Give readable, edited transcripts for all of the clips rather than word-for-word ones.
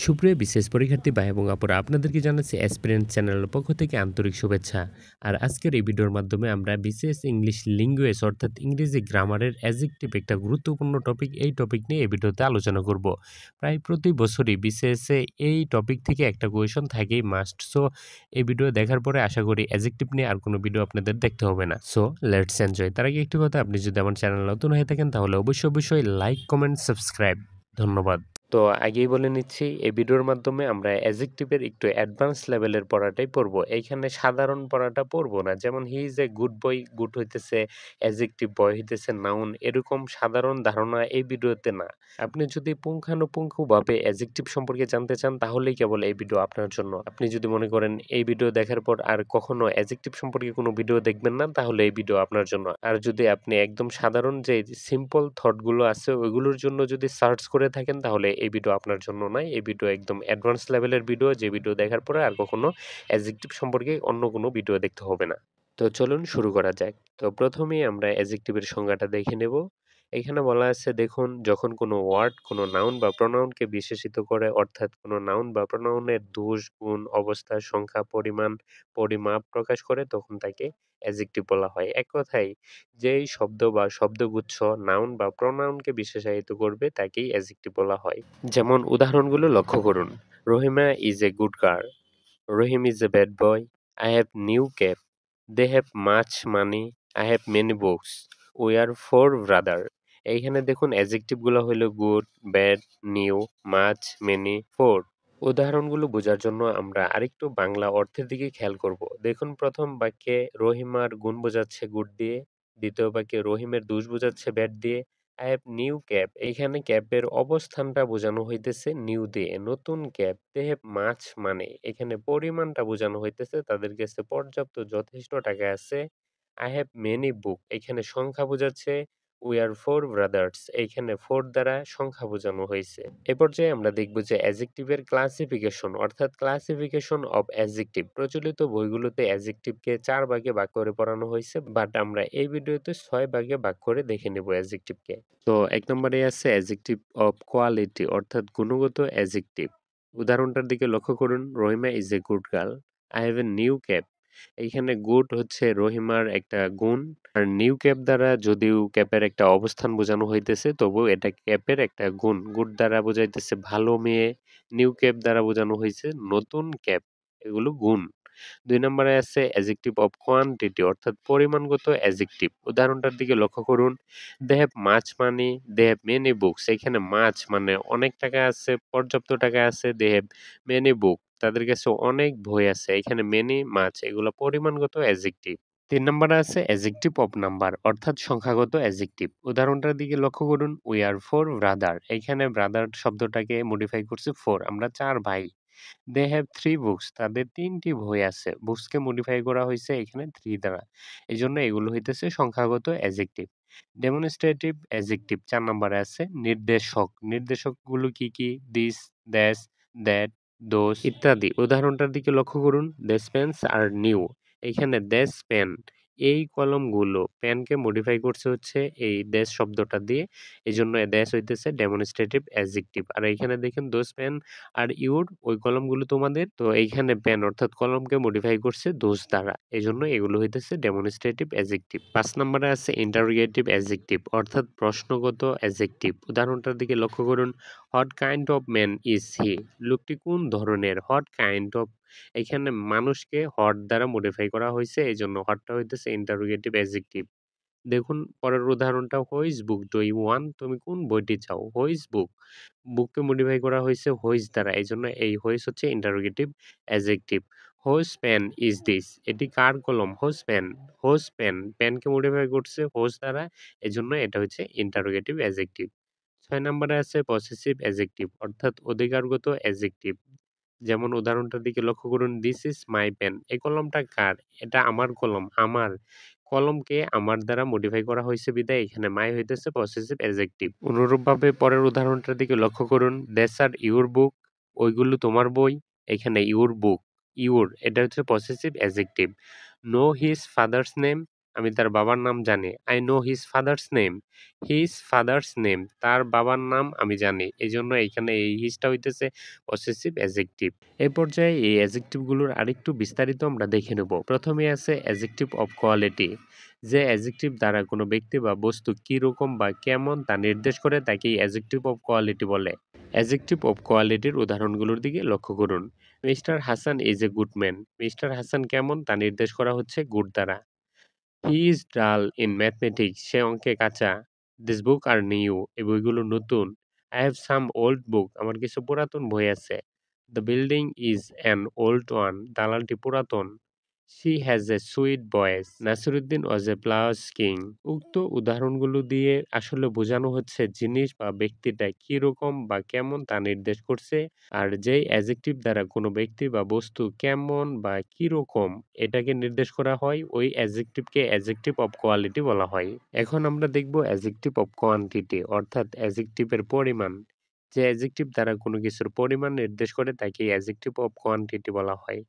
সুপ্রিয় বিশেষ পরীক্ষার্থী ভাই এবং আপুরা আপনাদেরকে জানাচ্ছি অ্যাসপিরেন্ট চ্যানেলের পক্ষ থেকে আন্তরিক শুভেচ্ছা। আর আজকের এই ভিডিওর মাধ্যমে আমরা বিশেষ ইংলিশ লিঙ্গুয়েজ অর্থাৎ ইংরেজি গ্রামারের অ্যাডজেক্টিভ একটা গুরুত্বপূর্ণ টপিক এই টপিক নিয়ে এই ভিডিওতে আলোচনা করব। প্রায় প্রতি বছরই বিসিএসে এই টপিক থেকে একটা কোয়েশন থাকেই মাস্ট। সো এই ভিডিও দেখার পরে আশা করি অ্যাডজেক্টিভ নিয়ে আর কোনো ভিডিও আপনাদের দেখতে হবে না। So let's enjoy. তার আগে একটি কথা, আপনি যদি আমার চ্যানেল নতুন হয়ে থাকেন তাহলে অবশ্যই লাইক, কমেন্ট, সাবস্ক্রাইব। ধন্যবাদ। তো আগেই বলে নিচ্ছি, এই ভিডিওর মাধ্যমে আমরা অ্যাডজেক্টিভের একটু অ্যাডভান্স লেভেলের পড়াটাই পড়বো। এইখানে সাধারণ পড়াটা পড়বো না। যেমন হি is a good boy, good হইতেছে অ্যাডজেক্টিভ, বয় হইতেছে নাউন, এরকম সাধারণ ধারণা এই ভিডিওতে না। আপনি যদি পুঙ্খানুপুঙ্খভাবে অ্যাডজেক্টিভ সম্পর্কে জানতে চান তাহলেই কেবল এই ভিডিও আপনার জন্য। আপনি যদি মনে করেন এই ভিডিও দেখার পর আর কখনো অ্যাডজেক্টিভ সম্পর্কে কোনো ভিডিও দেখবেন না, তাহলে এই ভিডিও আপনার জন্য। আর যদি আপনি একদম সাধারণ যে সিম্পল থট গুলো আছে ওইগুলোর জন্য যদি সার্চ করে থাকেন তাহলে এই ভিডিও আপনার জন্য নয়। এই ভিডিও একদম অ্যাডভান্স লেভেলের ভিডিও, যে ভিডিও দেখার পরে আর কখনো অ্যাডজেক্টিভ সম্পর্কে অন্য কোনো ভিডিও দেখতে হবে না। তো চলুন শুরু করা যাক। তো প্রথমেই আমরা অ্যাডজেক্টিভের সংজ্ঞাটা দেখে নেব। এখানে বলা আছে, দেখুন, যখন কোনো ওয়ার্ড কোনো নাউন বা প্রোনাউনকে বিশেষিত করে, অর্থাৎ কোনো নাউন বা প্রোনাউনের দোষ, গুণ, অবস্থা, সংখ্যা, পরিমাণ, পরিমাপ প্রকাশ করে, তখন তাকে অ্যাডজেক্টিভ বলা হয়। এক কথায় যেই শব্দ বা শব্দগুচ্ছ নাউন বা প্রোনাউনকে বিশেষায়িত করবে তাকেই অ্যাডজেক্টিভ বলা হয়। যেমন উদাহরণগুলো লক্ষ্য করুন। Rahima is a good girl, Rahim is a bad boy, I have new cap, they have much money, I have many books, we are four brother. এইখানে দেখুন অ্যাডজেক্টিভগুলো হলো good, bad, new, much, many, four. উদাহরণগুলো বোঝার জন্য আমরা আরেকটু বাংলা অর্থের দিকে খেয়াল করব। দেখুন, প্রথম বাক্যে রহিমার গুণ বোঝাচ্ছে গুড দিয়ে, দ্বিতীয় বাক্যে রহিমের দোষ বোঝাচ্ছে ব্যাড দিয়ে। আই হ্যাভ নিউ ক্যাপ, এইখানে ক্যাপের অবস্থানটা বোঝানো হইতেছে নিউ দিয়ে, নতুন ক্যাপ। দে হ্যাভ মাছ মানে এখানে পরিমাণটা বোঝানো হইতেছে তাদের কাছে পর্যাপ্ত যথেষ্ট টাকা আছে। আই হ্যাভ মেনি বুক, এখানে সংখ্যা বোঝাচ্ছে। উই আর ফোর ব্রাদার্স, এইখানে ফোর দ্বারা সংখ্যা বোঝানো হয়েছে। এ পর্যায়ে আমরা দেখব যে অ্যাডজেক্টিভের ক্লাসিফিকেশন অর্থাৎ ক্লাসিফিকেশন অফ অ্যাডজেক্টিভ। প্রচলিত বইগুলোতে অ্যাডজেক্টিভকে 4 ভাগে ভাগ করে পড়ানো হয়েছে, বাট আমরা এই ভিডিওতে 6 ভাগে ভাগ করে দেখে নেব অ্যাডজেক্টিভকে। তো 1 নম্বরে আছে অ্যাডজেক্টিভ অফ কোয়ালিটি অর্থাৎ গুণগত অ্যাডজেক্টিভ। উদাহরণটার দিকে লক্ষ্য করুন। Rahima is a good girl, I have a new cap. এইখানে গুড হচ্ছে রহিমার একটা গুণ, আর নিউ ক্যাপ দ্বারা যদিও ক্যাপের একটা অবস্থান বোঝানো হইতেছে, তবু এটা ক্যাপের একটা গুণ। গুড দ্বারা বোঝাইতেছে ভালো মেয়ে, নিউ ক্যাপ দ্বারা বোঝানো হয়েছে নতুন ক্যাপ। এগুলো গুণ। 2 নম্বরে আছে অ্যাডজেক্টিভ অফ কোয়ান্টিটি অর্থাৎ পরিমাণগত অ্যাডজেক্টিভ। উদাহরণটার দিকে লক্ষ্য করুন। They have much money, they have many books. এখানে মাচ মানে অনেক টাকা আছে, পর্যাপ্ত টাকা আছে। দে হ্যাভ মেনি বুক, তাদের কাছে অনেক বই আছে। এখানে মেনি, মাচ এগুলো পরিমাণগত অ্যাডজেক্টিভ। 3 নম্বরে আছে অ্যাডজেক্টিভ অফ নাম্বার অর্থাৎ সংখ্যাগত অ্যাডজেক্টিভ। উদাহরণটার দিকে লক্ষ্য করুন। উই আর ফোর ব্রাদার, এখানে ব্রাদার শব্দটাকে মডিফাই করছে ফোর, আমরা 4 ভাই। দে হ্যাভ থ্রি বুকস, তাদের 3টি বই আছে। বুকসকে মডিফাই করা হয়েছে এখানে থ্রি দ্বারা, এই জন্য এগুলো হইতেছে সংখ্যাগত অ্যাডজেক্টিভ। ডেমনস্ট্রেটিভ অ্যাডজেক্টিভ 4 নম্বরে আছে নির্দেশক। নির্দেশকগুলো কি কি? দিস, দ্যাস, দ্যাট, দোস ইত্যাদি। উদাহরণটার দিকে লক্ষ্য করুন। দ্যাস পেন্স আর নিউ, এইখানে দ্যাস পেন, এই কলমগুলো, পেনকে মডিফাই করছে হচ্ছে এই দ্যাস শব্দটা দিয়ে, এই জন্য দ্যাস হইতেছে ডেমনস্ট্রেটিভ অ্যাডজেক্টিভ। আর এইখানে দেখেন দোস পেন আর ইউর, ওই কলমগুলো তোমাদের। তো এইখানে পেন অর্থাৎ কলমকে মডিফাই করছে দোষ দ্বারা, এই জন্য এগুলো হইতেছে ডেমনস্ট্রেটিভ অ্যাডজেক্টিভ। 5 নম্বরে আছে ইন্টারোগেটিভ অ্যাডজেক্টিভ অর্থাৎ প্রশ্নগত অ্যাডজেক্টিভ। উদাহরণটার দিকে লক্ষ্য করুন। What kind of man is he, লোকটি কোন ধরনের। হোয়াট কাইন্ড অফ, এখানে মানুষকে হট দ্বারা মডিফাই করা হয়েছে, এই জন্য হটটা হইতেছে ইন্টারোগেটিভ অ্যাডজেক্টিভ। দেখুন পরের উদাহরণটা। হোইজ বুক ডু ইউ ওয়ান্ট, তুমি কোন বইটি চাও। হোইজ বুক, বুককে মডিফাই করা হয়েছে হোইজ দ্বারা, এই জন্য এই হোইজ হচ্ছে interrogative adjective. Whose pen is this, এটি কার কলম। হোজ পেন, হোজ পেন, পেনকে মডিফাই করছে হোজ দ্বারা, এই জন্য এটা হচ্ছে ইন্টারোগেটিভ অ্যাডজেক্টিভ। 6 নম্বরে আছে পসেসিভ অ্যাডজেক্টিভ অর্থাৎ অধিকারগত অ্যাডজেক্টিভ। যেমন উদাহরণটার দিকে লক্ষ্য করুন। দিস ইজ মাই পেন, এই কলমটা কার। এটা আমার কলম, আমার কলমকে আমার দ্বারা মডিফাই করা হয়েছে বিধায় এখানে মাই হইতেছে পসেসিভ অ্যাডজেক্টিভ। অনুরূপভাবে পরের উদাহরণটার দিকে লক্ষ্য করুন। দ্যাটস আর ইউর বুক, ওইগুলো তোমার বই। এখানে ইউর বুক, ইউর এটা হচ্ছে possessive adjective. Know his father's name, আমি তার বাবার নাম জানি। I know his father's name. His father's name. তার বাবার নাম আমি জানি। এজন্য এখানে এই his টা হইতেছে possessive adjective। এই পর্যায়ে এই adjective গুলোর আরেকটু বিস্তারিত আমরা দেখে নেব। প্রথমে আছে adjective of quality। যে adjective দ্বারা কোনো ব্যক্তি বা বস্তু কিরকম বা কেমন তা নির্দেশ করে তাকেই adjective of quality বলে। adjective of quality র উদাহরণগুলোর দিকে লক্ষ্য করুন। Mister Hasan is a good man। Mister Hasan কেমন তা নির্দেশ করা হচ্ছে good দ্বারা। He is dull in mathematics। সে অঙ্কে কাঁচা। These book are new। এই বইগুলো নতুন। I have some old book। আমার কিছু পুরাতন বই আছে। The building is an old one। দালানটি পুরাতন। She has a sweet voice। Nasiruddin was a flowers king। উক্ত উদাহরণগুলো দিয়ে আসলে বোঝানো হচ্ছে জিনিস বা ব্যক্তিটা কিরকম বা কেমন তা নির্দেশ করছে। আর যেই অ্যাজেক্টিভ দ্বারা কোনো ব্যক্তি বা বস্তু কেমন বা কিরকম এটাকে নির্দেশ করা হয় ওই অ্যাজেক্টিভকে অ্যাজেক্টিভ অফ কোয়ালিটি বলা হয়। এখন আমরা দেখব অ্যাজেক্টিভ অফ কোয়ান্টিটি অর্থাৎ অ্যাজেক্টিভের পরিমাণ। যে অ্যাজেক্টিভ দ্বারা কোনো কিছুর পরিমাণ নির্দেশ করে তাকে অ্যাজেক্টিভ অফ কোয়ান্টিটি বলা হয়।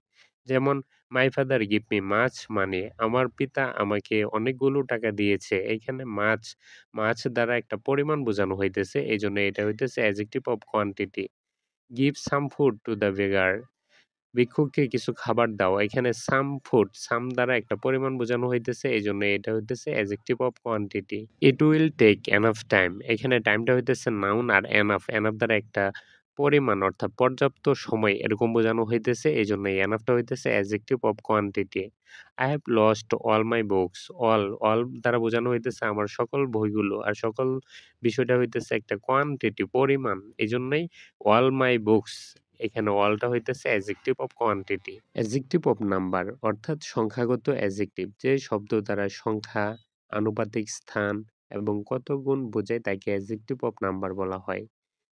যেমন my father give me much money. আমার পিতা আমাকে অনেকগুলো টাকা দিয়েছে। এইখানে মাছ, মাছ দ্বারা একটা পরিমাণ বোঝানো হইতেছে। এজন্য এটা হইতেছে adjective of quantity. Give some food to the beggar. ভিক্ষুককে কিছু খাবার দাও। এখানে সাম ফুড, সাম দ্বারা একটা পরিমাণ বোঝানো হইতেছে। এজন্য এটা হইতেছে adjective of quantity. It will take enough time. এখানে টাইমটা হইতেছে নাউন আর এনাফ, এনাফ দ্বারা একটা পরিমাণ অর্থাৎ পর্যাপ্ত সময় এরকম বোঝানো হইতেছে। এজন্য এই এনাফটা হইতেছে adjective of quantity. I have lost all my books. All দ্বারা বোঝানো হইতেছে আমার সকল বইগুলো। আর সকল বিষয়টা হইতেছে একটা কোয়ান্টিটি, পরিমাণ। এজন্যই অল মাই বুকস। এখানে অলটা হইতেছে adjective of quantity. Adjective of number অর্থাৎ সংখ্যাগত অ্যাডজেক্টিভ। যে শব্দ দ্বারা সংখ্যা, আনুপাতিক স্থান এবং কত গুণ বোঝায় তাকে অ্যাডজেক্টিভ অফ নাম্বার বলা হয়।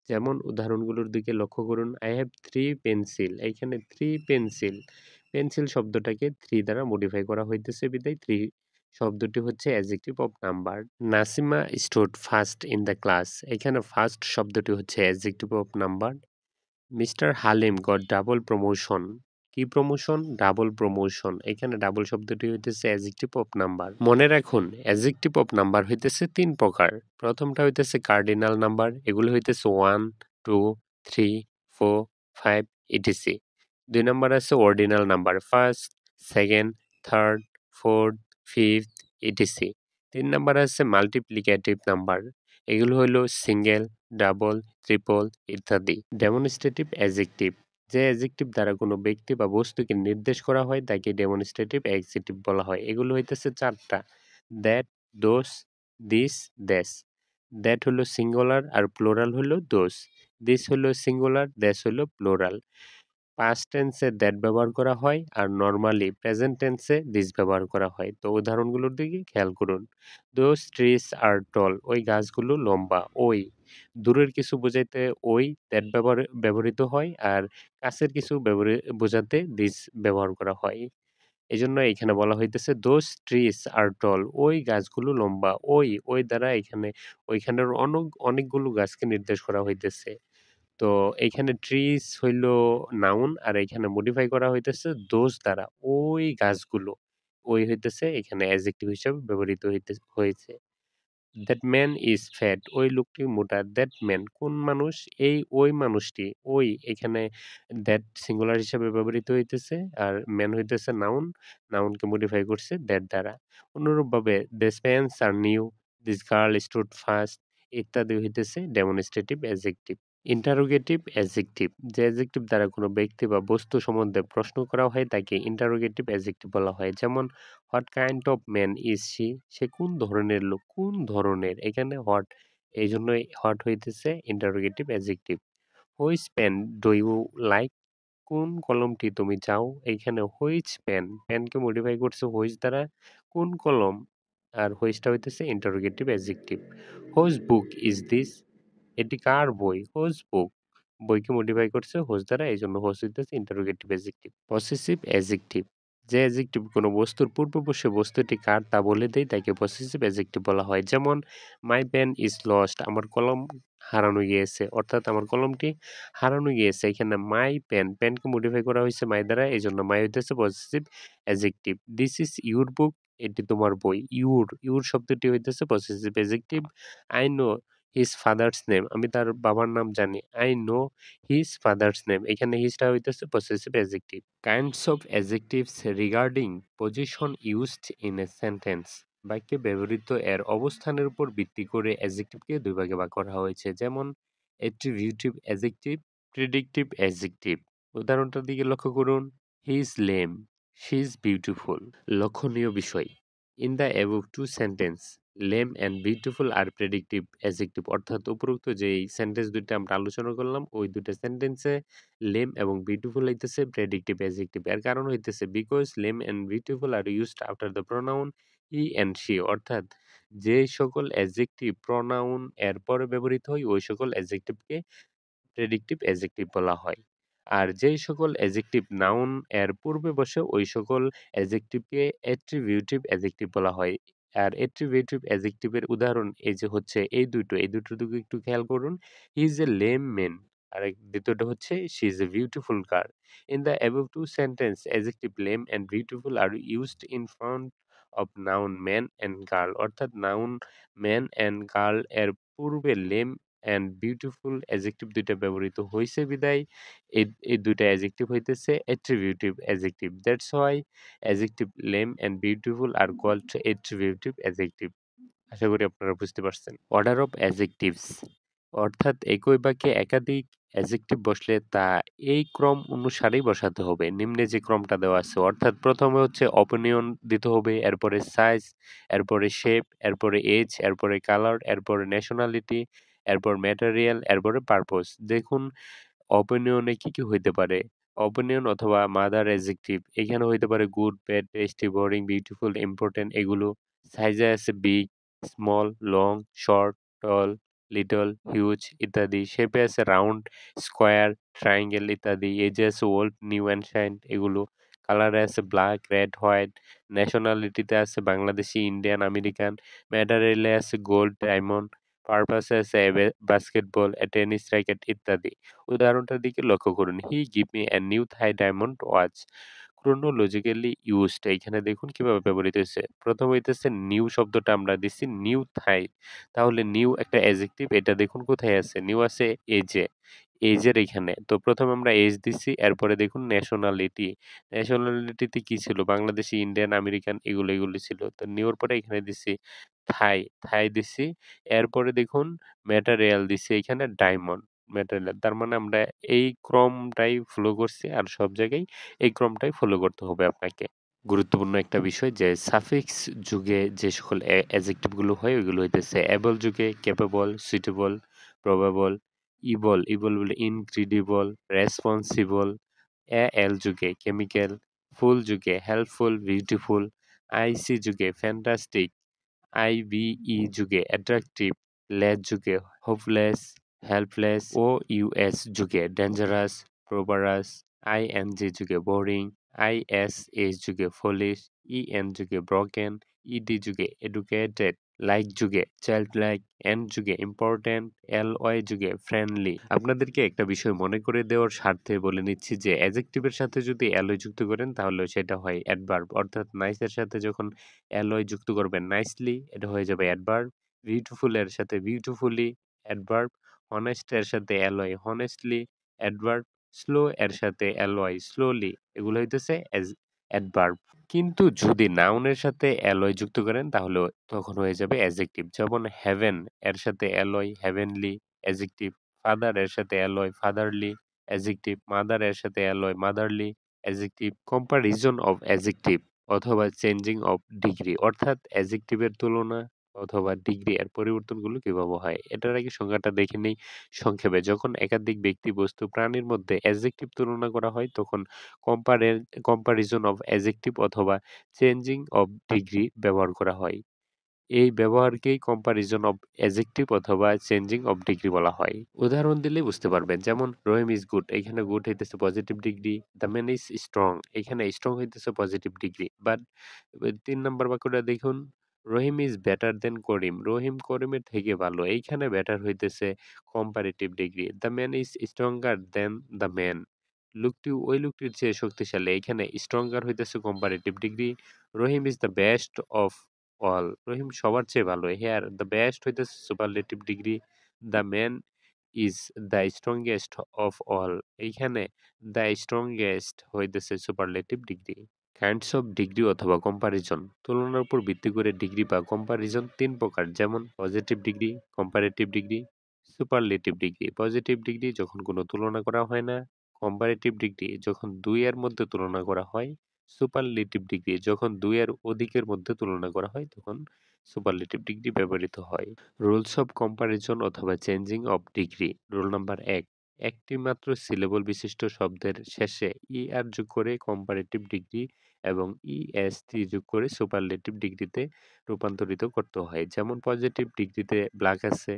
যেমন উদাহরণগুলোর দিকে লক্ষ্য করুন। I have 3 pencil. এইখানে 3 পেন্সিল, পেন্সিল শব্দটাকে 3 দ্বারা মডিফাই করা হইতেছে বিধায় 3 শব্দটি হচ্ছে adjective of number. Nasima stood first in the class. এখানে ফার্স্ট শব্দটি হচ্ছে adjective of number. Mr Halim got double promotion. কি প্রমোশন? Double promotion. এখানে ডাবল শব্দটি হইতেছে অ্যাডজেক্টিভ অফ নাম্বার। মনে রাখুন অ্যাডজেক্টিভ অফ নাম্বার হইতেছে ৩ প্রকার। প্রথমটা হইতেছে কার্ডিনাল নাম্বার। এগুলো হইতেছে 1, 2, 3, 4, 5 ইটিসি। ২ নাম্বার আছে ordinal number. First, second, third, fourth, fifth etc. ৩ number আছে মাল্টিপ্লিকেটিভ নাম্বার। এগুলো হইল সিঙ্গেল, ডাবল, ট্রিপল ইত্যাদি। Demonstrative adjective. যে অ্যাডজেক্টিভ দ্বারা কোনো ব্যক্তি বা বস্তুকে নির্দেশ করা হয় তাকে ডেমনস্ট্রেটিভ অ্যাডজেক্টিভ বলা হয়। এগুলো হইতেছে ৪টা। That, those, this, that's. That হলো সিঙ্গুলার আর প্লুরাল হলো দোস। দিস হলো সিঙ্গুলার, দ্যাস হলো প্লুরাল। পাস্ট টেন্সে দ্যাট ব্যবহার করা হয় আর নরমালি প্রেজেন্ট টেন্সে দিস ব্যবহার করা হয়। তো উদাহরণগুলোর দিকে খেয়াল করুন। দোজ ট্রিজ আর টল। ওই গাছগুলো লম্বা। ওই দূরের কিছু বোঝাইতে ওই দ্যাট ব্যবহৃত হয় আর কাছের কিছু বোঝাতে দিস ব্যবহার করা হয়। এজন্য এখানে বলা হইতেছে দোজ ট্রিজ আর টল। ওই গাছগুলো লম্বা। ওই দ্বারা এখানে ওইখানের অনেকগুলো গাছকে নির্দেশ করা হইতেছে। তো এইখানে ট্রিজ হইল নাউন আর এখানে মডিফাই করা হইতেছে দোজ দ্বারা। ওই গাছগুলো। ওই হইতেছে এখানে অ্যাডজেক্টিভ হিসেবে ব্যবহৃত হয়েছে। That man is fat. ওই লোকটি মোটা। দ্যাট ম্যান কোন মানুষ? ওই মানুষটি। ওই এখানে দ্যাট সিঙ্গুলার হিসেবে ব্যবহৃত হইতেছে আর ম্যান হইতেছে নাউন। নাউনকে মডিফাই করছে দ্যাট দ্বারা। অনুরূপভাবে this pants are new, this girl stood first ইত্যাদি হইতেছে ডেমনস্ট্রেটিভ অ্যাডজেক্টিভ। Interrogative adjective. যে অ্যাডজেক্টিভ দ্বারা কোনো ব্যক্তি বা বস্তু সম্বন্ধে প্রশ্ন করা হয় তাকে ইন্টারোগেটিভ অ্যাডজেক্টিভ বলা হয়। যেমন what kind of man is she? সে কোন ধরনের লোক? কোন ধরনের? এখানে হোয়াট, এইজন্যই হোয়াট হইতেছে interrogative adjective. Which pen do you like? কোন কলমটি তুমি চাও? এইখানে হুইচ পেন, পেনকে মডিফাই করছে হুইচ দ্বারা। কোন কলম? আর হুইচটা হইতেছে interrogative adjective. Whose book is this? এটি কার বই? Whose book. বইকে মডিফাই করছে হুজ দ্বারা, এইজন্য হুজ হইতেছে ইন্টারোগেটিভ অ্যাডজেক্টিভ। Possessive adjective. যে অ্যাডজেক্টিভ কোনো বস্তুর পূর্বপুরুষে বস্তুটি কার তা বলে দেয় তাকে পসেসিভ অ্যাডজেক্টিভ বলা হয়। যেমন মাই পেন ইজ লস্ট। আমার কলম হারানো গিয়েছে। অর্থাৎ আমার কলমটি হারানো গিয়েছে। এখানে মাই পেন, পেনকে মডিফাই করা হয়েছে মাই দ্বারা। এজন্য মাই হইতেছে possessive adjective. This is your book, এটি তোমার বই। ইউর শব্দটি হইতেছে possessive adjective. I know his fathers name, আমি তার বাবার নাম জানি। I know his fathers name, এখানে হিজটা হইতেছে possessive adjective. Kinds of adjectives regarding position used in a sentence, বাক্যে ব্যবহৃত এর অবস্থানের উপর ভিত্তি করে অ্যাডজেক্টিভকে দুই ভাগে ভাগ করা হয়েছে। যেমন অ্যাট্রিবিউটিভ অ্যাডজেক্টিভ, প্রেডিক্টিভ অ্যাডজেক্টিভ। উদাহরণটার দিকে লক্ষ্য করুন। He is lame, she is beautiful. লক্ষণীয় বিষয়, in the above two sentence lame and beautiful are predictive adjective. অর্থাৎ উপরোক্ত যেই সেন্টেন্স দুইটা আমরা আলোচনা করলাম ওই দুইটা সেন্টেন্সে লেম এবং বিউটিফুল হইতেছে প্রেডিক্টিভ অ্যাডজেক্টিভ। এর কারণ হইতেছে because lame and beautiful are used after the pronoun he and she. অর্থাৎ যে সকল অ্যাডজেক্টিভ প্রোনাউন এর পরে ব্যবহৃত হয় ওই সকল অ্যাডজেক্টিভকে প্রেডিক্টিভ অ্যাডজেক্টিভ বলা হয়। আর যেই সকল অ্যাডজেক্টিভ নাউন এর পূর্বে বসে ওই সকল অ্যাডজেক্টিভকে অ্যাট্রিবিউটিভ অ্যাডজেক্টিভ বলা হয়। আর অ্যাট্রিবিউটিভ অ্যাডজেক্টিভের উদাহরণ এই যে হচ্ছে এই দুটোর দিকে একটু খেয়াল করুন। He is a lame man, আর দ্বিতীয়টা হচ্ছে she is a beautiful girl. In the above two sentence adjective lame and beautiful are used in front of noun man and girl. অর্থাৎ নাউন ম্যান অ্যান্ড গার্ল এর পূর্বে lame and beautiful adjective দুইটা ব্যবহৃত হইছে বিদায় এই দুইটা adjective হইতেছে attributive adjective. That's why adjective lame and beautiful are called attributive adjective. আশা করি আপনারা বুঝতে পারছেন। অর্ডার অফ অ্যাডজেক্টিভস, অর্থাৎ একই বাক্যে একাধিক অ্যাডজেক্টিভ বসলে তা এই ক্রম অনুসারেই বসাতে হবে। নিম্নে যে ক্রমটা দেওয়া আছে, অর্থাৎ প্রথমে হচ্ছে অপিনিয়ন দিতে হবে, এরপরে সাইজ, এরপরে শেপ, এরপরে এজ, এরপরে কালার, এরপরে ন্যাশনালিটি, এরপর ম্যাটেরিয়াল, এরপরে পারপোজ। দেখুন অপিনিয়নে কি হইতে পারে? অপিনিয়ন অথবা মাদার অ্যাডজেক্টিভ এখানে হইতে পারে good, bad, tasty, boring, beautiful, important এগুলো। সাইজে আছে বিগ, স্মল, লং, শর্ট, টল, লিটল, হিউজ ইত্যাদি। শেপে আছে রাউন্ড, স্কোয়ার, ট্রায়াঙ্গেল ইত্যাদি। এজে আছে ওল্ড, নিউ, অ্যানশিয়েন্ট এগুলো। কালারে আছে ব্ল্যাক, রেড, হোয়াইট। ন্যাশনালিটিতে আছে বাংলাদেশি, ইন্ডিয়ান, আমেরিকান। ম্যাটেরিয়ালে আছে গোল্ড, ডায়মন্ড। পারপাসে আছে বাস্কেটবল, টেনিস র্যাকেট ইত্যাদি। উদাহরণটার দিকে লক্ষ্য করুন। হি give me a new Thai diamond watch. Chronologically used, এইখানে দেখুন কিভাবে ব্যবহৃত হয়েছে। প্রথম হইতেছে নিউ শব্দটা আমরা দিচ্ছি নিউ থাই। তাহলে নিউ একটা অ্যাডজেক্টিভ, এটা দেখুন কোথায় আছে? নিউ আছে এজে, এজের এখানে। তো প্রথমে আমরা এজ দিচ্ছি, এরপরে দেখুন ন্যাশনালিটি। ন্যাশনালিটিতে কি ছিল? বাংলাদেশি, ইন্ডিয়ান, আমেরিকান এগুলো ছিল। তো নিউর পরে এখানে দিচ্ছি থাই, থাই দিচ্ছি। এরপরে দেখুন ম্যাটেরিয়াল দিচ্ছি এখানে ডায়মন্ড ম্যাটেরিয়াল। তার মানে আমরা এই ক্রমটাই ফলো করছি আর সব জায়গায় এই ক্রমটাই ফলো করতে হবে আপনাকে। গুরুত্বপূর্ণ একটা বিষয় যে সাফিক্স যুগে যে সকল অ্যাডজেক্টিভ গুলো হয় ওইগুলো হইতেছে এবল যুগে ক্যাপেবল, সুইটেবল, প্রবাবল, ইবল বলে ইনক্রেডিবল, রেসপন্সিবল। এল যুগে কেমিক্যাল, ফুল যুগে হেল্পফুল, বিউটিফুল। আইসি যুগে ফ্যান্টাস্টিক, আইভিই যুগে অ্যাট্রাকটিভ, লেস যুগে হোপলেস, হেল্পলেস। ও ইউএস যুগে ডেঞ্জারাস, প্রোবারাস। আইএনজি যুগে বোরিং, আইএসএ যুগে ফলিশ, ইএন যুগে ব্রকেন, ইডি যুগে এডুকেটেড, লাইক যুগে চাইল্ড লাইক, এন যুগে ইম্পর্ট্যান্ট, এল ওয়াই যুগে ফ্রেন্ডলি। আপনাদেরকে একটা বিষয় মনে করে দেওয়ার স্বার্থে বলে নিচ্ছি যে অ্যাডজেক্টিভের সাথে যদি অ্যালয় যুক্ত করেন তাহলে সেটা হয় অ্যাডভার্ব। অর্থাৎ নাইসের সাথে যখন অ্যালয় যুক্ত করবেন নাইসলি, এটা হয়ে যাবে অ্যাডভার্ব। বিউটিফুল এর সাথে বিউটিফুলি অ্যাডভার্ব। হনেস্ট এর সাথে অ্যালয় হনেস্টলি অ্যাডভার্ব। স্লো এর সাথে অ্যালয় স্লোলি এগুলো হইতেছে অ্যাডভার্ব। কিন্তু যদি নাউনের সাথে অ্যালয় যুক্ত করেন তাহলে তখন হয়ে যাবে অ্যাডজেক্টিভ। যেমন হেভেন এর সাথে অ্যালয় হেভেনলি অ্যাডজেক্টিভ। ফাদার এর সাথে অ্যালয় ফাদারলি অ্যাডজেক্টিভ। মাদার এর সাথে alloy motherly adjective. Comparison of adjective অথবা চেঞ্জিং অফ ডিগ্রি, অর্থাৎ অ্যাডজেক্টিভের তুলনা অথবা ডিগ্রি এর পরিবর্তনগুলো কিভাবে হয়। এটার আগে সংজ্ঞাটা দেখে নেই সংক্ষেপে। যখন একাধিক ব্যক্তি, বস্তু, প্রাণীর মধ্যে অ্যাডজেক্টিভ তুলনা করা হয় তখন কম্পারে কম্পারিজন অফ অ্যাডজেক্টিভ অথবা চেঞ্জিং অফ ডিগ্রি ব্যবহার করা হয়। এই ব্যবহারকেই কম্পারিজন অফ অ্যাডজেক্টিভ অথবা চেঞ্জিং অফ ডিগ্রি বলা হয়। উদাহরণ দিলেই বুঝতে পারবেন। যেমন রহিম ইজ গুড, এখানে গুড হইতেছে positive degree. The man is strong, এখানে স্ট্রং হইতেছে পজিটিভ ডিগ্রি। বাট ৩ নাম্বার বাক্যটা দেখুন, রহিম ইজ বেটার দেন করিম। রহিম করিমের থেকে ভালো। এইখানে বেটার হইতেছে comparative degree. The man is stronger than the man. লোকটি ওই লোকটির চেয়ে শক্তিশালী। এইখানে স্ট্রঙ্গার হইতেছে comparative degree. Rahim is the best of all. Rahim সবার চেয়ে ভালো। হেয়ার দ্য বেস্ট হইতেছে superlative degree. The man is the strongest of all. এইখানে দ্য স্ট্রংগেস্ট হইতেছে superlative degree. Kinds of degree অথবা কম্পারিজন। তুলনার উপর ভিত্তি করে ডিগ্রি বা কম্পারিজন তিন প্রকার, যেমন positive degree, comparative degree, superlative degree. Positive degree যখন কোনো তুলনা করা হয় না, কম্পারেটিভ ডিগ্রি যখন দুই এর মধ্যে তুলনা করা হয়, সুপারলেটিভ ডিগ্রি যখন দুই এর অধিকের মধ্যে তুলনা করা হয় তখন সুপারলেটিভ ডিগ্রি ব্যবহৃত হয়। রুলস অফ কম্পারিজন অথবা changing of degree. Rule number ১, একটি মাত্র সিলেবল বিশিষ্ট শব্দের শেষে আর যোগ করে কম্পারেটিভ ডিগ্রি এবং টি যোগ করে সুপারলেটিভ ডিগ্রিতে রূপান্তরিত করতে হয়। যেমন পজিটিভ ডিগ্রিতে ব্ল্যাক আছে,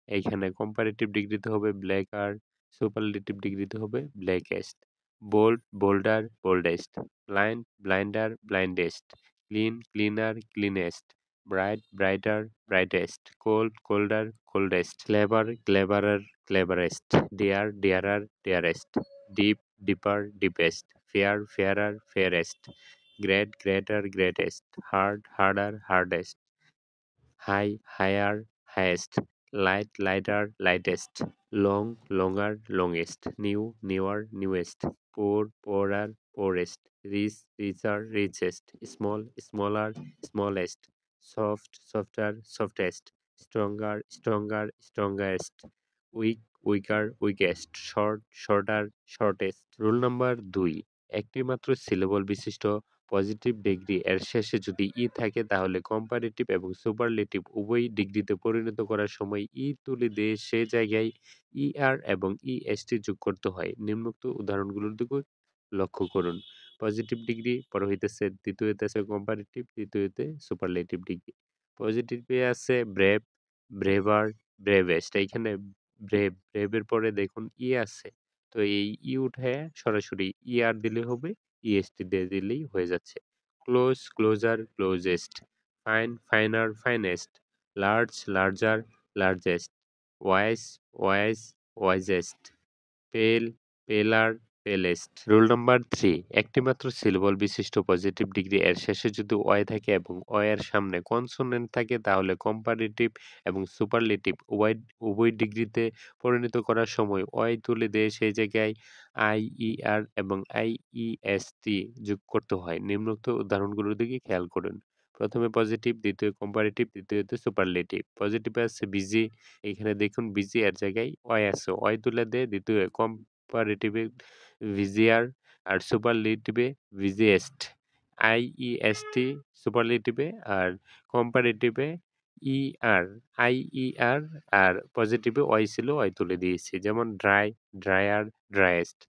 এইখানে কম্পারেটিভ ডিগ্রিতে হবে ব্ল্যাক আর সুপারলেটিভ ডিগ্রিতে হবে blackest. Bold bolder boldest. Blind blinder blindest. Clean cleaner cleanest. Bright brighter brightest, cold, colder, coldest, clever, cleverer, cleverest, dear, dearer, dearest, deep, deeper, deepest, fair, fairer, fairest, great, greater, greatest, hard, harder, hardest, high, higher, highest, light, lighter, lightest, long, longer, longest, new, newer, newest, poor, poorer, poorest, rich, richer, richest, small, smaller, smallest, soft, softer, softest, stronger, stronger, strongest, weak, weaker, weakest, short, shorter, shortest। Rule number ২, একটি মাত্র syllable বিশিষ্ট positive degree এর শেষে যদি থাকে তাহলে comparative এবং superlative উভয় ডিগ্রিতে পরিণত করার সময় তুলে দিয়ে সে জায়গায় এবং টি যোগ করতে হয়। নিম্নোক্ত উদাহরণগুলোর দিকে লক্ষ্য করুন। পজিটিভ ডিগ্রি পরে হইতেছে, দ্বিতীয় হইতেছে কম্পারেটিভ, তৃতীয় হইতে সুপারলেটিভ ডিগ্রি। পজিটিভে আছে ব্রেভ, ব্রেভার, ব্রেভেস্ট। এইখানে ব্রেভের পরে দেখুন আছে, তো এই উঠে সরাসরি আর দিলে হবে, ইএসটি দিয়ে দিলেই হয়ে যাচ্ছে। Close, closer, closest. Fine, finer, finest. Large, larger, largest. Wise, wise, wisest. Pale, paler, palest. Rule number ৩, একটিমাত্র সিলেবল বিশিষ্ট পজিটিভ ডিগ্রি এর শেষে যদি থাকে এবং এর সামনে কনসোনেন্ট থাকে তাহলে কম্পারেটিভ এবং সুপারলেটিভ উভয় ডিগ্রিতে পরিণত করার সময় তুলে দিয়ে সেই জায়গায় এবং টি যোগ করতে হয়। নিম্নোক্ত উদাহরণগুলোর দিকে খেয়াল করুন। প্রথমে পজিটিভ, দ্বিতীয় কম্পারেটিভ, তৃতীয়তে সুপারলেটিভ। পজিটিভে আছে বিজি, এখানে দেখুন বিজি এর জায়গায় আছে, তুলে দিয়ে দ্বিতীয় কম্পারেটিভে ভিজিআর আর সুপারলেটিভে ভিজিএস্ট। আইইএসটি সুপারলেটিভে আর কম্পারেটিভে আর আইইআর আর পজিটিভে ছিল, তুলে দিয়েছি। যেমন dry, drier, driest.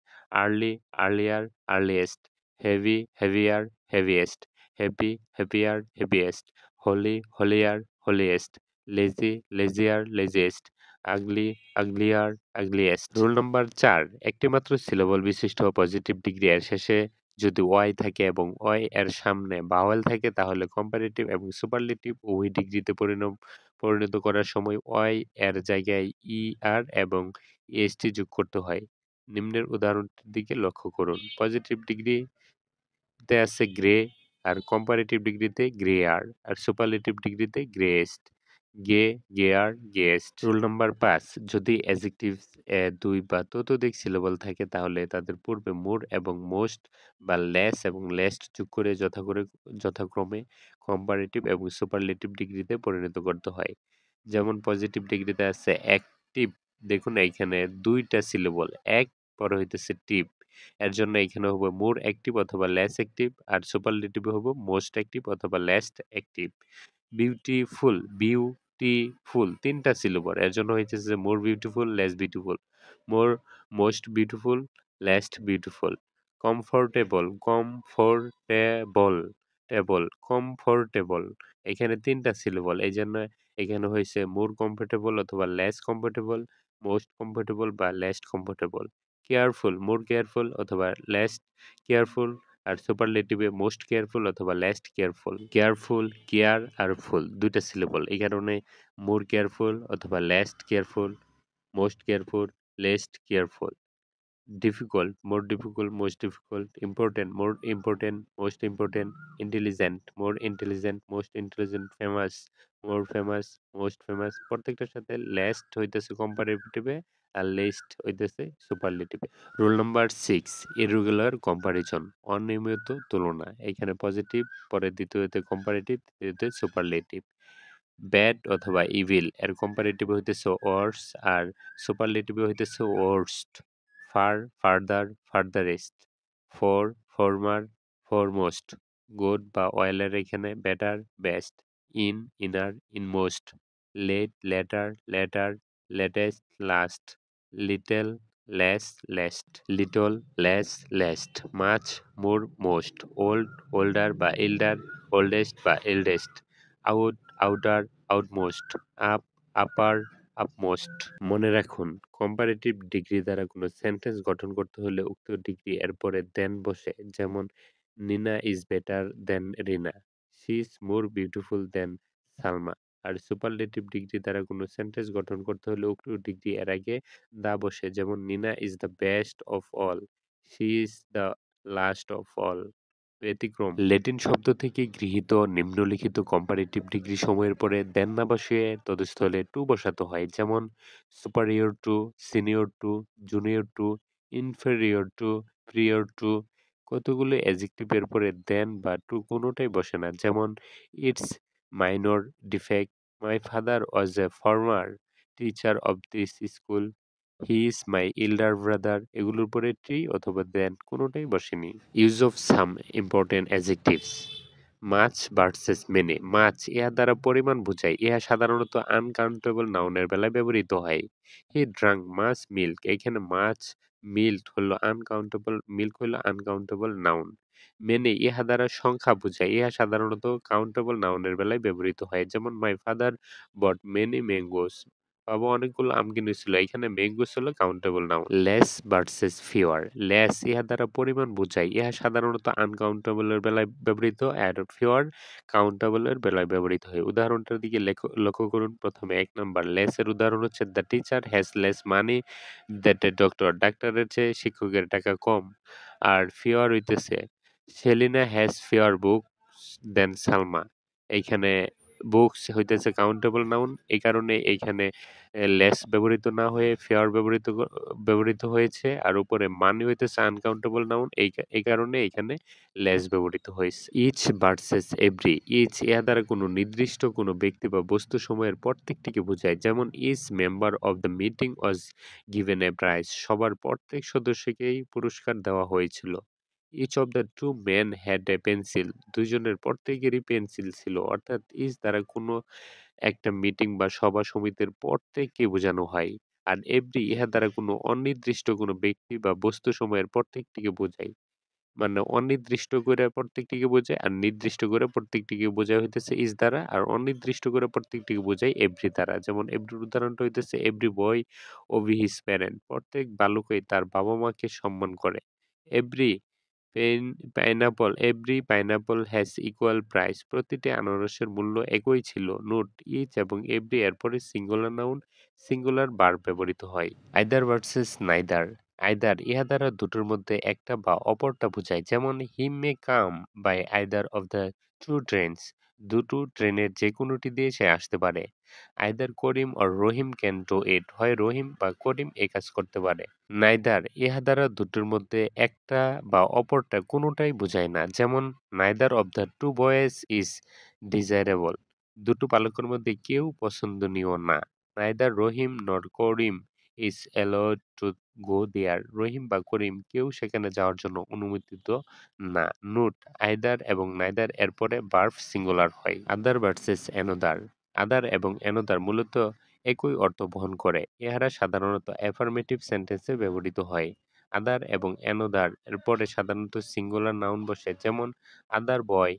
Early, earlier, earliest. Heavy, heavier, heaviest. Happy, happier, happiest. Holy, holier, holiest. Lazy, lazier, laziest. Ugly, uglier, ugliest. Rule number ৪, একটিমাত্র সিলেবল বিশিষ্ট পজিটিভ ডিগ্রি এর শেষে যদি থাকে এবং এর সামনে ভাওয়েল থাকে তাহলে কম্পারেটিভ এবং সুপারলেটিভ উভয় ডিগ্রিতে পরিণত করার সময় এর জায়গায় এবং টি যোগ করতে হয়। নিম্নের উদাহরণটির দিকে লক্ষ্য করুন। পজিটিভ ডিগ্রিতে আছে গ্রে, আর কম্পারেটিভ ডিগ্রিতে গ্রেয়ার, আর সুপারলেটিভ ডিগ্রিতে গ্রেয়েস্ট। গে, গেয়ার, গেয়েস্ট। রুল নাম্বার ৫, যদি অ্যাডজেক্টিভ ২ বা ততোধিক সিলেবল থাকে তাহলে তাদের পূর্বে মোর এবং মোস্ট বা লেস এবং লেস্ট যোগ করে যথাক্রমে কম্পারেটিভ এবং সুপারলেটিভ ডিগ্রিতে পরিণত করতে হয়। যেমন পজিটিভ ডিগ্রিতে আছে অ্যাক্টিভ, দেখুন এইখানে ২ টা সিলেবল, এক পরে হইতেছে টিভ, এর জন্য এখানে হবে মোর অ্যাক্টিভ অথবা লেস অ্যাক্টিভ, আর সুপারলেটিভে হবে মোস্ট অ্যাক্টিভ অথবা লেস্ট অ্যাক্টিভ। বিউটিফুল, বিউটিফুল ৩ টা সিলেবল, এর জন্য হইতেছে more beautiful, less beautiful, more most beautiful, least beautiful. Comfortable, comfortable, comfortable, এখানে ৩ টা সিলেবল, এইজন্য এখানে হইছে মোর কমফোর্টেবল অথবা লেস কমফোর্টেবল, মোস্ট কমফোর্টেবল বা least comfortable. Careful, more careful অথবা লেস কেয়ারফুল, আর সুপারলেটিভে মোস্ট কেয়ারফুল অথবা লেস্ট কেয়ারফুল। কেয়ারফুল, কেয়ার আর ফুল ২ টা সিলেবল। এই কারণে মোর কেয়ারফুল অথবা least careful, most careful, least careful. difficult, more difficult, most difficult, important, more important, most important, intelligent, more intelligent, most intelligent, famous, more famous, most famous। প্রত্যেকটার সাথে least হইতেছে কম্পারেটিভে আর list হইতেছে সুপারলেটিভে। Rule number 6, irregular comparison, অনিয়মিত তুলনা। এখানে positive, পরে দ্বিতীয়তে কম্পারেটিভ, তৃতীয়তে সুপারলেটিভ। ব্যাড অথবা ইভিল এর কম্পারেটিভ হইতেছে ওয়ার্স আর সুপারলেটিভ হইতেছে worst. Far, farther, farthest. Fore, former, foremost. Good বা ওয়েলের এখানে better, best. In, inner, inmost. Late, later, latter, latest, last. Little, less, least. Little, less, least. Much, more, most. Old, older বা elder, oldest বা eldest. Out, outer, outmost. Up, আপার, আপমোস্ট। মনে রাখুন, comparative degree দ্বারা কোনো sentence গঠন করতে হলে উক্ত ডিগ্রি এর পরে দেন বসে। যেমন Nina is better than Rina, she is more beautiful than Salma. আর সুপারলেটিভ ডিগ্রি দ্বারা কোনো সেন্টেন্স গঠন করতে হলে উক্ত ডিগ্রি এর আগে দা বসে। যেমন Nina is the best of all, she is the last of all. ব্যতিক্রম, ল্যাটিন শব্দ থেকে গৃহীত নিম্নলিখিত কম্পারেটিভ ডিগ্রি সময়ের পরে দেন না বসিয়ে তদস্থলে টু বসাতে হয়। যেমন superior to, senior to, junior to, inferior to, prior to. কতগুলো অ্যাডজেক্টিভের পরে দেন বা টু কোনোটাই বসে না। যেমন it's minor defect, my father was a former teacher of this school, he is my elder brother. এগুলোর পরে ট্রি অথবা দেন কোনোটাই বসেনি। Use of some important adjectives. Much versus many. Much ইহা দ্বারা পরিমাণ বোঝায়। ইহা সাধারণত আনকাউন্টেবল নাউনের বেলায় ব্যবহৃত হয়। He drank much milk. এখানে মাছ, মিল্ক হলো আনকাউন্টেবল, মিল্ক হলো আনকাউন্টেবল নাউন। মেনি ইহা দ্বারা সংখ্যা বোঝায়। ইহা সাধারণত কাউন্টেবল নাউনের বেলায় ব্যবহৃত হয়। যেমন my father bought many mangoes. বাবা অনেকগুলো আম কিনেছিল। এখানে ম্যাঙ্গোস হলো countable noun. Less versus fewer. Less ইহা দ্বারা পরিমাণ বোঝায়। ইহা সাধারণত আনকাউন্টেবল এর বেলায় ব্যবহৃত আর ফিওর কাউন্টেবল এর বেলায় ব্যবহৃত হয়। উদাহরণটার দিকে লক্ষ্য করুন। প্রথমে ১ নাম্বার লেস এর উদাহরণ হচ্ছে the teacher has less money that a doctor. ডাক্তারের চেয়ে শিক্ষকের টাকা কম। আর ফিওর হইতেছে সেলিনা হ্যাজ ফিওর বুকস দেন সালমা। এইখানে বুকস হইতেছে কাউন্টেবল নাউন। এই কারণে এইখানে লেস ব্যবহৃত না হয়ে ফেয়ার ব্যবহৃত হয়েছে। আর উপরে মানি হইতেছে আনকাউন্টেবল নাউন। এই কারণে এখানে লেস ব্যবহৃত হয়েছে। Each versus every. ইচ ইহা দ্বারা কোনো নির্দিষ্ট কোনো ব্যক্তি বা বস্তু সময়ের প্রত্যেকটিকে বোঝায়। যেমন each member of the meeting was given a prize. সবার প্রত্যেক সদস্যকেই পুরস্কার দেওয়া হয়েছিল। Each of the two men had a pencil. দুইজনের প্রত্যেকেরই পেন্সিল ছিল। অর্থাৎ ইচ দ্বারা কোনো একটা মিটিং বা সভা সমিতির প্রত্যেককে বোঝানো হয়। আর এভরি ইহা দ্বারা কোনো অনির্দিষ্ট কোনো ব্যক্তি বা বস্তু সময়ের প্রত্যেকটিকে বোঝায়। মানে অনির্দিষ্ট করে প্রত্যেকটিকে বোঝায় আর নির্দিষ্ট করে প্রত্যেকটিকে বোঝায় হইতেছে ইজ দ্বারা, আর অনির্দিষ্ট করে প্রত্যেকটিকে বোঝায় এভরি দ্বারা। যেমন এভরির উদাহরণটা হইতেছে every boy obey his parent. প্রত্যেক বালকই তার বাবা মাকে সম্মান করে। Every pineapple, every pineapple has equal price. প্রতিটি আনারসের মূল্য একই ছিল। নোট, ইচ এবং এভরি এরপরে সিঙ্গুলার নাউন, সিঙ্গুলার ভার্ব ব্যবহৃত হয়। Either versus neither. আইদার ইহা দ্বারা দুটোর মধ্যে একটা বা অপরটা বোঝায়। যেমন he may come by either of the two trains. দুটো ট্রেনের যে কোনোটি দিয়ে সে আসতে পারে। Either Karim or Rahim can do it. হয় রহিম বা করিম এই কাজ করতে পারে। নাইদার ইহা দ্বারা দুটোর মধ্যে একটা বা অপরটা কোনোটাই বোঝায় না। যেমন neither of the two boys is desirable. দুটো বালকের মধ্যে কেউ পছন্দনীয় না। Neither Rahim nor Karim is allowed to go there. Rahim বা করিম কেউ সেখানে যাওয়ার জন্য অনুমোদিত না। নোট, আইদার এবং নাইদার এরপরে ভার্ব সিঙ্গুলার হয়। Other versus another. আদার এবং অ্যানোদার মূলত একই অর্থ বহন করে। ইহারা সাধারণত অ্যাফার্মেটিভ সেন্টেন্সে ব্যবহৃত হয়। আদার এবং অ্যানোদার এর পরে সাধারণত সিঙ্গুলার নাউন বসে। যেমন আদার বয়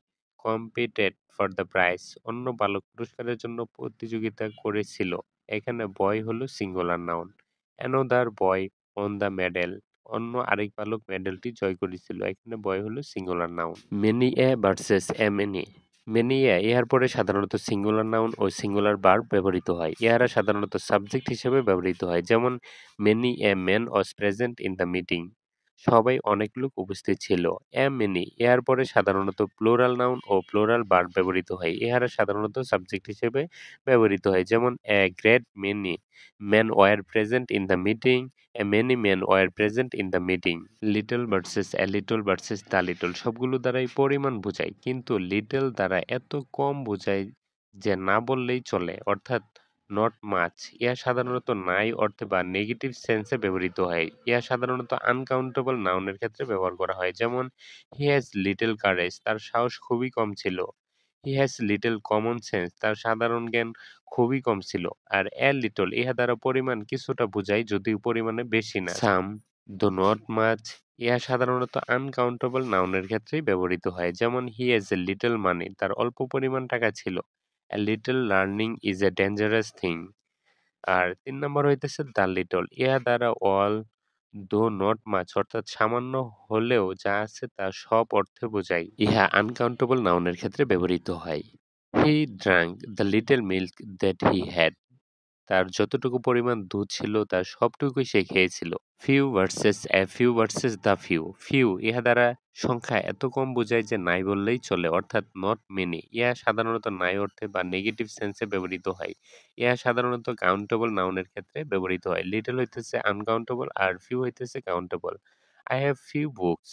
কম্পিটেড ফর দ্য প্রাইজ। অন্য বালক পুরস্কারের জন্য প্রতিযোগিতা করেছিল। এখানে বয় হলো singular noun. Another boy on the medal. অন্য আরেক বালক মেডেলটি জয় করেছিল। এখানে বয় হলো singular noun. Many a versus A many. Many a ইহার পরে সাধারণত সিঙ্গুলার নাউন ও সিঙ্গুলার ভার্ব ব্যবহৃত হয়। ইহারা সাধারণত সাবজেক্ট হিসেবে ব্যবহৃত হয়। যেমন many a man was present in the meeting. সবাই অনেক লোক উপস্থিত ছিল। এ মেনি ইহার পরে সাধারণত প্লুরাল নাউন ও প্লুরাল ভার্ব ব্যবহৃত হয়। ইহারা সাধারণত সাবজেক্ট হিসেবে ব্যবহৃত হয়। যেমন a great many men were present in the meeting. Many men were present in the meeting. Little versus a little versus the little সবগুলো দ্বারাই পরিমাণ বোঝায়, কিন্তু লিটল দ্বারা এত কম বোঝায় যে না বললেই চলে, অর্থাৎ নট মাচ। ইহা সাধারণত নাই অর্থে বা নেগেটিভ সেন্সে ব্যবহৃত হয়। ইহা সাধারণত আনকাউন্টেবল নাউনের ক্ষেত্রে ব্যবহার করা হয়। যেমন হি হ্যাজ লিটল কারেজ, তার সাহস খুবই কম ছিল। He has little common sense, তার সাধারণ জ্ঞান খুবই কম ছিল। আর এ লিটল ইহা দ্বারা পরিমাণ কিছুটা বোঝায়, যদিও পরিমাণে বেশি না। সাম, দো নট মাচ ইহা সাধারণত আনকাউন্টেবল নাউনের ক্ষেত্রেই ব্যবহৃত হয়। যেমন হি হ্যাজ এ লিটল মানি, তার অল্প পরিমাণ টাকা ছিল। A little learning is a dangerous thing. আর ৩ নম্বর হইতেছে দ্য লিটল ইহা দ্বারা অল দো নট মাচ অর্থাৎ সামান্য হলেও যা আছে তা সব অর্থে বোঝায়। ইহা আনকাউন্টেবল নাউনের ক্ষেত্রে ব্যবহৃত হয়। He drank the little milk that he had, তার যতটুকু পরিমাণ দুধ ছিল তার সবটুকুই সে খেয়েছিল। Few versus a few versus the few. Few ইহা দ্বারা সংখ্যা এত কম বোঝায় যে নাই বললেই চলে, অর্থাৎ নট মেনি। ইহা সাধারণত নাই অর্থে বা নেগেটিভ সেন্সে ব্যবহৃত হয়। ইহা সাধারণত কাউন্টেবল নাউনের ক্ষেত্রে ব্যবহৃত হয়। লিটল হইতেছে আনকাউন্টেবল আর ফিউ হইতেছে countable. I have few books,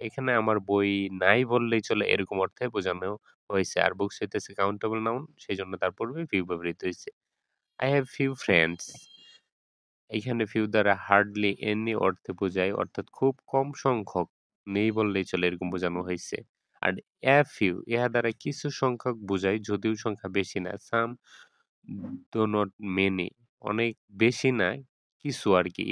এখানে আমার বই নাই বললেই চলে এরকম অর্থে বোঝানো হয়েছে। আর বুকস হইতেছে কাউন্টেবল নাউন, সেই জন্য তার পূর্বে ফিউ ব্যবহৃত হয়েছে। I have few friends, এইখানে ফিউ দ্বারা হার্ডলি এনি অর্থে বোঝায়, অর্থাৎ খুব কম সংখ্যক, নেই বললেই চলে এরকম বোঝানো হয়েছে। আর এ ফিউ ইহা দ্বারা কিছু সংখ্যক বোঝায়, যদিও সংখ্যা বেশি না। সাম, দো নট মেনি, অনেক বেশি না, কিছু আর কি।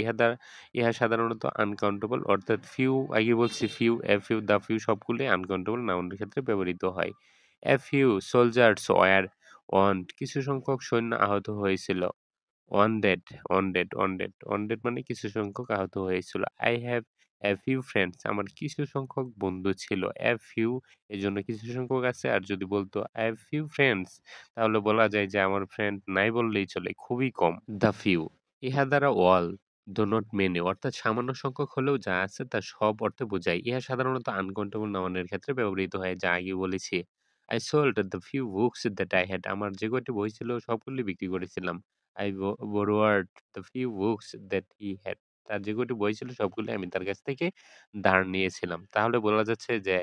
ইহা সাধারণত আনকাউন্টেবল, অর্থাৎ ফিউ আগে বলছি few, a few, the few সবগুলোই আনকাউন্টেবল নাউনের ক্ষেত্রে ব্যবহৃত হয়। A few soldiers were want, কিছু সংখ্যক সৈন্য আহত হয়েছিল। ওয়ান্ডেড, ওয়ান্ডেড মানে কিছু সংখ্যক আহত হয়েছিল। I have a few friends, আমার কিছু সংখ্যক বন্ধু ছিল। এ ফিউ এজন্য কিছু সংখ্যক আছে। আর যদি বলতো আই হ্যাভ ফিউ ফ্রেন্ডস, তাহলে বলা যায় যে আমার ফ্রেন্ড নাই বললেই চলে, খুবই কম। দ্য ফিউ ইহা দ্বারা অল ডো নট মেনি অর্থাৎ সামান্য সংখ্যক হলেও যা আছে তা সব অর্থে বোঝায়। ইহা সাধারণত আনকাউন্টেবল নাউনের ক্ষেত্রে ব্যবহৃত হয়, যা আগে বলেছি। I sold the few books that I had, আমার যে কয়টি বই ছিল সবগুলি বিক্রি করেছিলাম। I borrowed the few books that he had. তার যে কয়টি বই ছিল সবগুলো আমি তার কাছ থেকে ধার নিয়েছিলাম। তাহলে বলা যাচ্ছে যে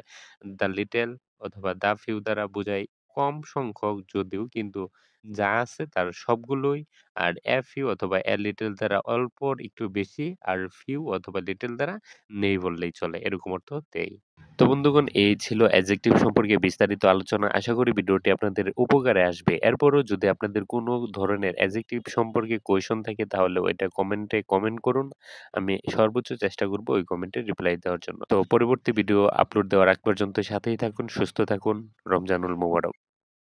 দ্য লিটল অথবা দ্য ফিউ দ্বারা বোঝায় কম সংখ্যক যদিও, কিন্তু যা আছে তার সবগুলোই। আর এ ফিউ অথবা এ লিটল দ্বারা অল্পর একটু বেশি, আর ফিউ অথবা লিটল দ্বারা নেই বললেই চলে, এরকম অর্থ দেয়। তো বন্ধুগণ, এই ছিল অ্যাডজেক্টিভ সম্পর্কে বিস্তারিত আলোচনা। আশা করি ভিডিওটি আপনাদের উপকারে আসবে। এরপরও যদি আপনাদের কোনো ধরনের অ্যাডজেক্টিভ সম্পর্কে কোয়েশন থাকে তাহলে ওইটা কমেন্টে কমেন্ট করুন। আমি সর্বোচ্চ চেষ্টা করব ওই কমেন্টে রিপ্লাই দেওয়ার জন্য। তো পরবর্তী ভিডিও আপলোড দেওয়ার আগ পর্যন্ত সাথেই থাকুন, সুস্থ থাকুন। রমজানুল মোবারক।